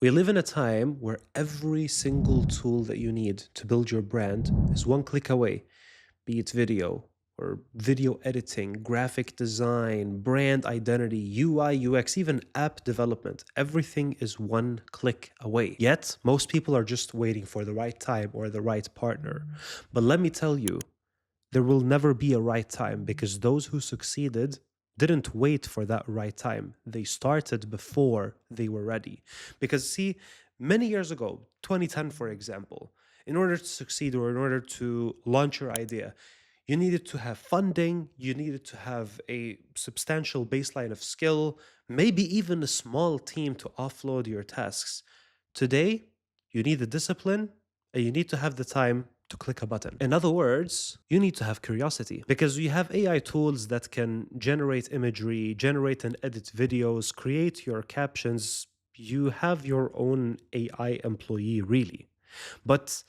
We live in a time where every single tool that you need to build your brand is one click away, be it video or video editing, graphic design, brand identity, UI, UX, even app development. Everything is one click away. Yet, most people are just waiting for the right time or the right partner. But let me tell you, there will never be a right time because those who succeeded didn't wait for that right time. They started before they were ready. Because, see, many years ago, 2010, for example, in order to succeed or in order to launch your idea, you needed to have funding, you needed to have a substantial baseline of skill, maybe even a small team to offload your tasks. Today, you need the discipline and you need to have the time to click a button. In other words, you need to have curiosity because you have AI tools that can generate imagery, generate and edit videos, create your captions. You have your own AI employee, really. But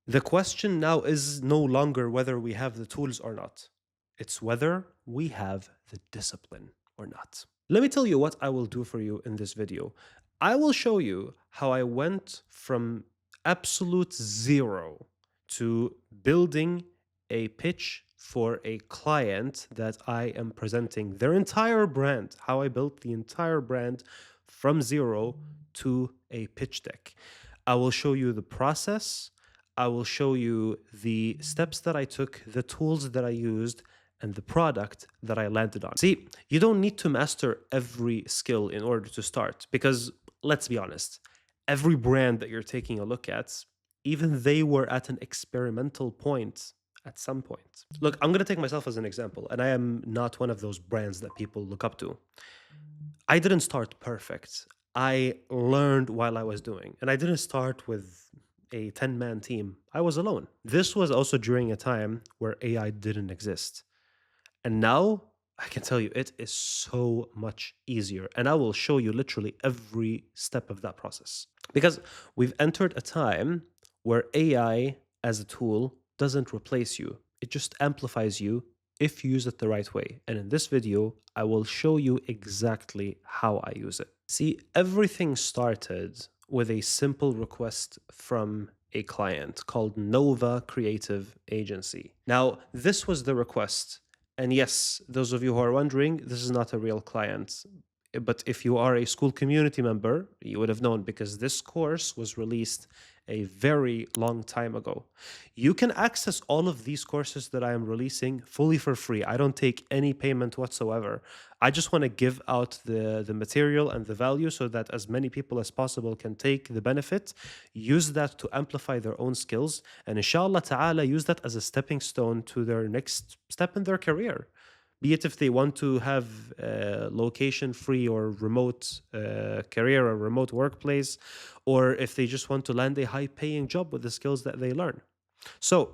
the question now is no longer whether we have the tools or not. It's whether we have the discipline or not. Let me tell you what I will do for you in this video. I will show you how I went from absolute zero to building a pitch for a client that I am presenting their entire brand, how I built the entire brand from zero to a pitch deck. I will show you the process. I will show you the steps that I took, the tools that I used, and the product that I landed on. See, you don't need to master every skill in order to start because let's be honest, every brand that you're taking a look at, even they were at an experimental point at some point. Look, I'm going to take myself as an example, and I am not one of those brands that people look up to. I didn't start perfect. I learned while I was doing, and I didn't start with a 10-man team. I was alone. This was also during a time where AI didn't exist. And now I can tell you it is so much easier. And I will show you literally every step of that process. Because we've entered a time where AI as a tool doesn't replace you, it just amplifies you if you use it the right way. And in this video, I will show you exactly how I use it. See, everything started with a simple request from a client called Nova Creative Agency. Now, this was the request. And yes, those of you who are wondering, this is not a real client. But if you are a Skool community member, you would have known because this course was released a very long time ago. You can access all of these courses that I am releasing fully for free. I don't take any payment whatsoever. I just want to give out the material and the value so that as many people as possible can take the benefit, use that to amplify their own skills, and inshallah ta'ala use that as a stepping stone to their next step in their career, be it if they want to have location free or remote career or remote workplace, or if they just want to land a high paying job with the skills that they learn. So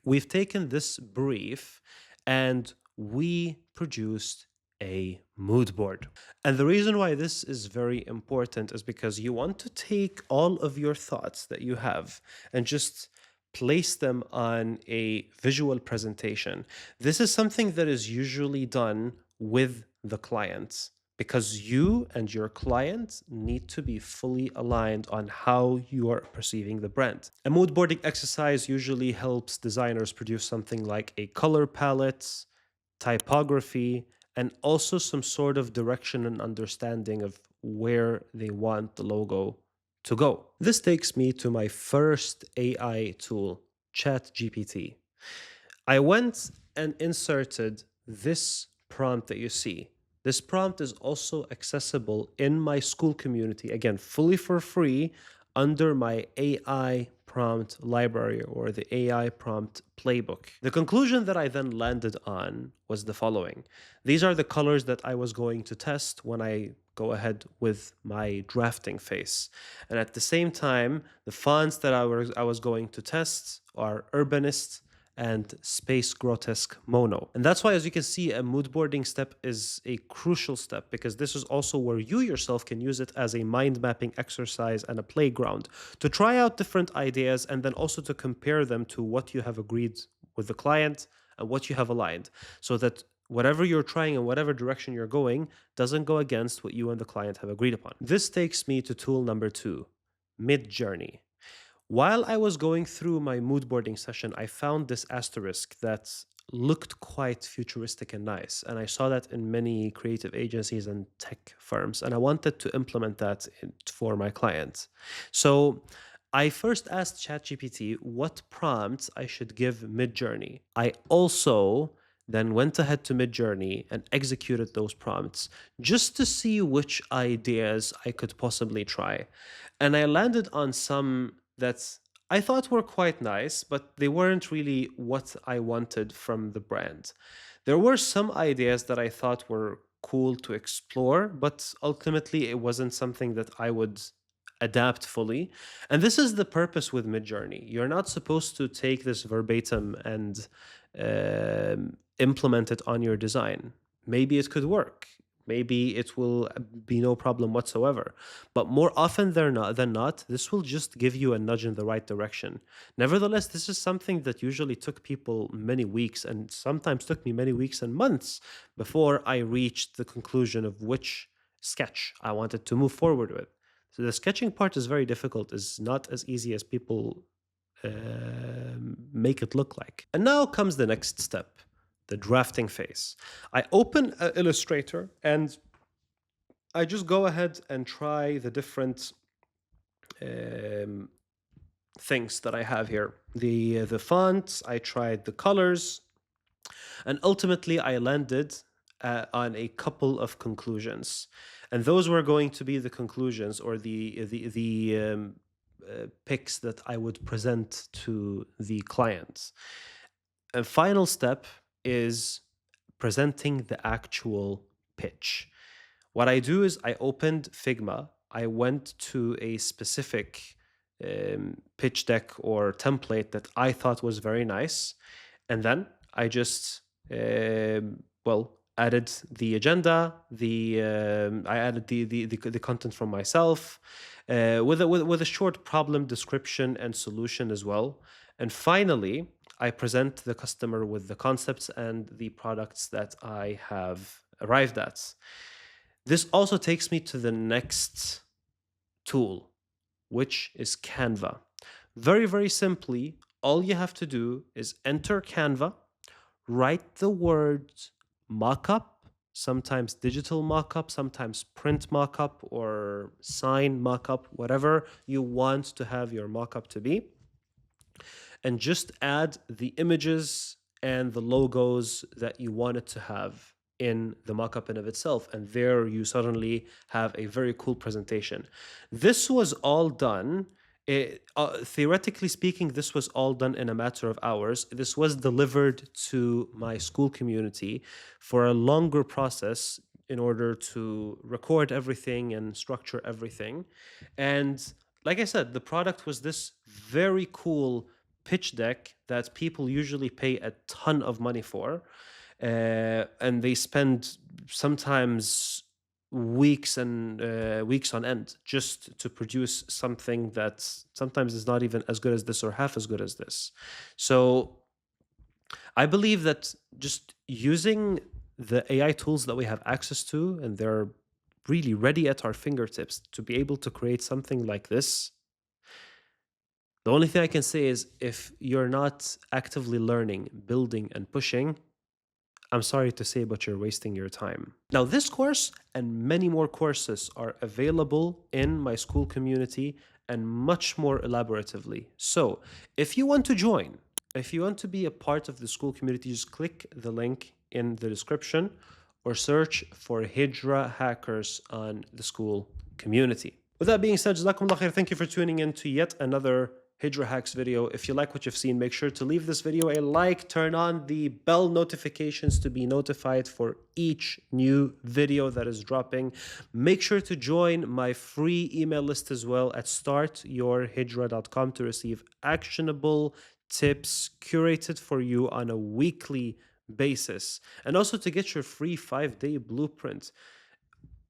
we've taken this brief and we produced a mood board. And the reason why this is very important is because you want to take all of your thoughts that you have and just place them on a visual presentation. This is something that is usually done with the clients because you and your client need to be fully aligned on how you are perceiving the brand. A mood boarding exercise usually helps designers produce something like a color palette, typography, and also some sort of direction and understanding of where they want the logo to go. This takes me to my first AI tool, ChatGPT. I went and inserted this prompt that you see. This prompt is also accessible in my Skool community, again, fully for free under my AI prompt library or the AI prompt playbook. The conclusion that I then landed on was the following. These are the colors that I was going to test when I go ahead with my drafting phase. And at the same time, the fonts that I was going to test are Urbanist and Space Grotesque Mono. And that's why, as you can see, a mood boarding step is a crucial step because this is also where you yourself can use it as a mind mapping exercise and a playground to try out different ideas and then also to compare them to what you have agreed with the client and what you have aligned so that whatever you're trying and whatever direction you're going doesn't go against what you and the client have agreed upon. This takes me to tool number 2, Midjourney. While I was going through my mood boarding session, I found this asterisk that looked quite futuristic and nice. And I saw that in many creative agencies and tech firms. And I wanted to implement that for my clients. So I first asked ChatGPT what prompts I should give Midjourney. I also then went ahead to Midjourney and executed those prompts just to see which ideas I could possibly try. And I landed on some that I thought were quite nice, but they weren't really what I wanted from the brand. There were some ideas that I thought were cool to explore, but ultimately it wasn't something that I would adapt fully. And this is the purpose with Midjourney. You're not supposed to take this verbatim and implement it on your design. Maybe it could work. Maybe it will be no problem whatsoever. But more often than not, this will just give you a nudge in the right direction. Nevertheless, this is something that usually took people many weeks and sometimes took me many weeks and months before I reached the conclusion of which sketch I wanted to move forward with. So the sketching part is very difficult, is not as easy as people make it look like. And now comes the next step, the drafting phase. I open Illustrator and I just go ahead and try the different things that I have here. The fonts, I tried the colors, and ultimately I landed on a couple of conclusions. And those were going to be the conclusions or the picks that I would present to the clients. A final step is presenting the actual pitch. What I do is I opened Figma. I went to a specific pitch deck or template that I thought was very nice. And then I just, added the agenda. I added the content from myself with a short problem description and solution as well. And finally, I present the customer with the concepts and the products that I have arrived at. This also takes me to the next tool, which is Canva. Very, very simply, all you have to do is enter Canva, write the words mockup, sometimes digital mockup, sometimes print mockup or sign mockup, whatever you want to have your mockup to be, and just add the images and the logos that you want it to have in the mockup in of itself. And there you suddenly have a very cool presentation. This was all done. Theoretically speaking, this was all done in a matter of hours. This was delivered to my Skool community for a longer process in order to record everything and structure everything. And like I said, the product was this very cool pitch deck that people usually pay a ton of money for. And they spend sometimes weeks and weeks on end just to produce something that sometimes is not even as good as this or half as good as this. So I believe that just using the AI tools that we have access to, and they're really ready at our fingertips to be able to create something like this. The only thing I can say is if you're not actively learning, building, and pushing, I'm sorry to say, but you're wasting your time. Now, this course and many more courses are available in my Skool community and much more elaboratively. So if you want to join, if you want to be a part of the Skool community, just click the link in the description or search for Hijra Hackers on the Skool community. With that being said, Jazakumullah khair. Thank you for tuning in to yet another Hijra Hacks video. If you like what you've seen, make sure to leave this video a like, turn on the bell notifications to be notified for each new video that is dropping. Make sure to join my free email list as well at startyourhijra.com to receive actionable tips curated for you on a weekly basis, and also to get your free 5-day blueprint.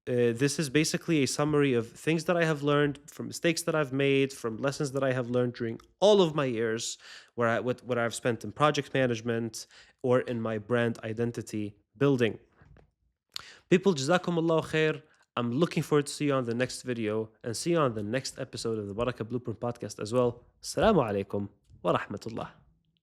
This is basically a summary of things that I have learned, from mistakes that I've made, from lessons that I have learned during all of my years, what I've spent in project management or in my brand identity building. People, jazakum Allah khair. I'm looking forward to see you on the next video and see you on the next episode of the Barakah Blueprint podcast as well. Assalamu alaikum wa rahmatullah.